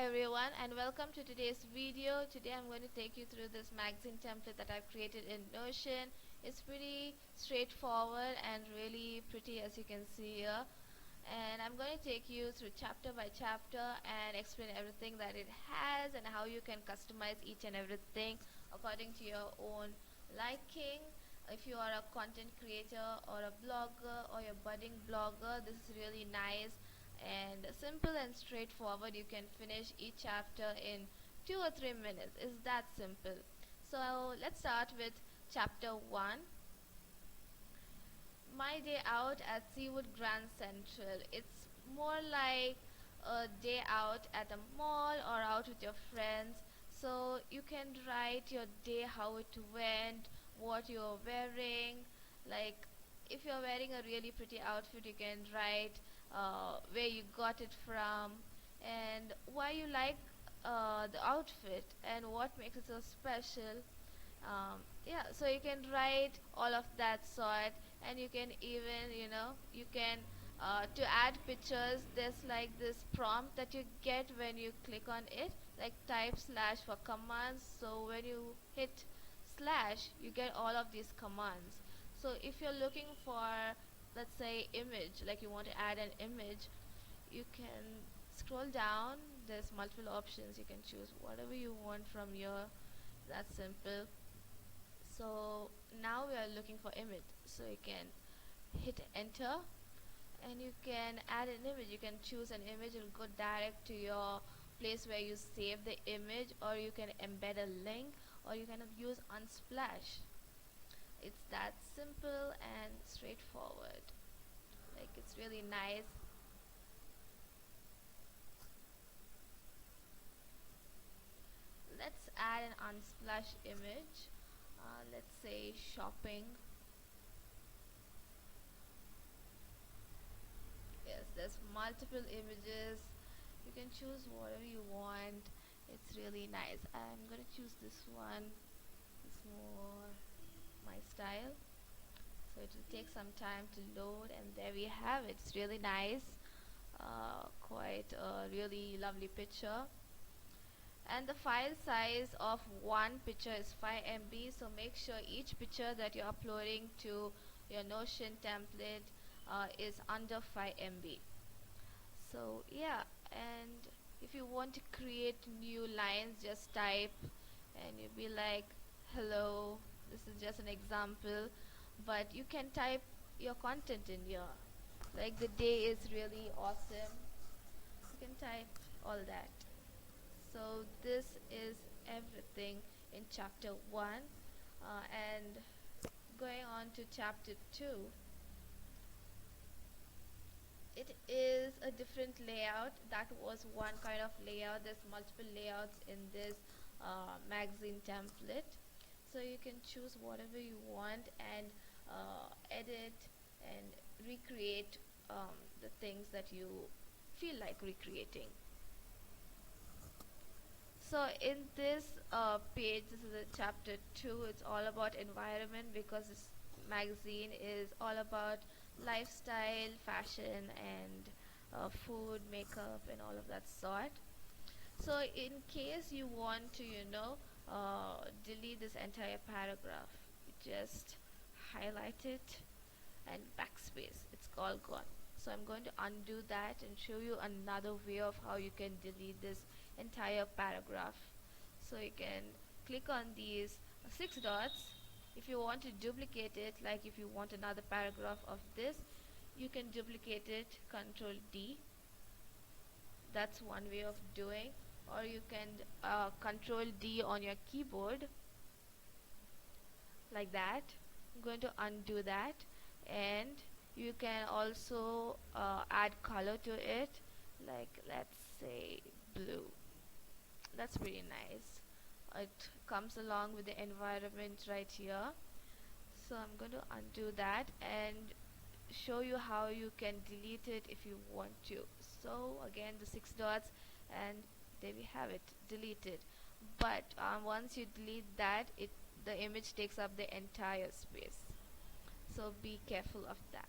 everyone, and welcome to today's video. Today I'm going to take you through this magazine template that I've created in Notion. It's pretty straightforward and really pretty, as you can see here. And I'm going to take you through chapter by chapter and explain everything that it has and how you can customize each and everything according to your own liking. If you are a content creator or a blogger or a budding blogger, this is really nice and simple and straightforward. You can finish each chapter in 2 or 3 minutes. It's that simple. So let's start with chapter 1. My day out at Seawood Grand Central. It's more like a day out at a mall or out with your friends. So you can write your day, how it went, what you're wearing. Like if you're wearing a really pretty outfit, you can write where you got it from and why you like the outfit and what makes it so special. Yeah, so you can write all of that sort, and you can even, you can to add pictures. There's like this prompt that you get when you click on it, like type slash for commands. So when you hit slash, you get all of these commands. So if you're looking for, let's say, image, like you want to add an image, you can scroll down. There's multiple options. You can choose whatever you want from here. That's simple. So now we are looking for image, so you can hit enter and you can add an image. You can choose an image. It will go direct to your place where you save the image, or you can embed a link, or you can use Unsplash. It's that simple and straightforward. Like, it's really nice. Let's add an Unsplash image. Let's say shopping. Yes, there's multiple images. You can choose whatever you want. It's really nice. I'm gonna choose this one. It's more my style, so it will take some time to load, and there we have it. It's really nice. Quite a really lovely picture. And the file size of one picture is 5 MB, so make sure each picture that you're uploading to your Notion template is under 5 MB. So yeah, and if you want to create new lines, just type and you'll be like, hello. This is just an example, but you can type your content in here, like the day is really awesome. You can type all that. So this is everything in chapter 1, and going on to chapter 2, it is a different layout. That was one kind of layout. There's multiple layouts in this magazine template, so you can choose whatever you want and edit and recreate the things that you feel like recreating. So in this page, this is a chapter 2. It's all about environment, because this magazine is all about lifestyle, fashion, and food, makeup, and all of that sort. So in case you want to, delete this entire paragraph, you just highlight it and backspace. It's all gone. So I'm going to undo that and show you another way of how you can delete this entire paragraph. So you can click on these 6 dots. If you want to duplicate it, like if you want another paragraph of this, you can duplicate it, Control D. That's one way of doing. Or you can Control D on your keyboard, like that. I'm going to undo that, and you can also add color to it, like let's say blue. That's pretty nice. It comes along with the environment right here. So I'm going to undo that and show you how you can delete it if you want to. So again, the 6 dots, and there we have it, deleted. But once you delete that, the image takes up the entire space, so be careful of that.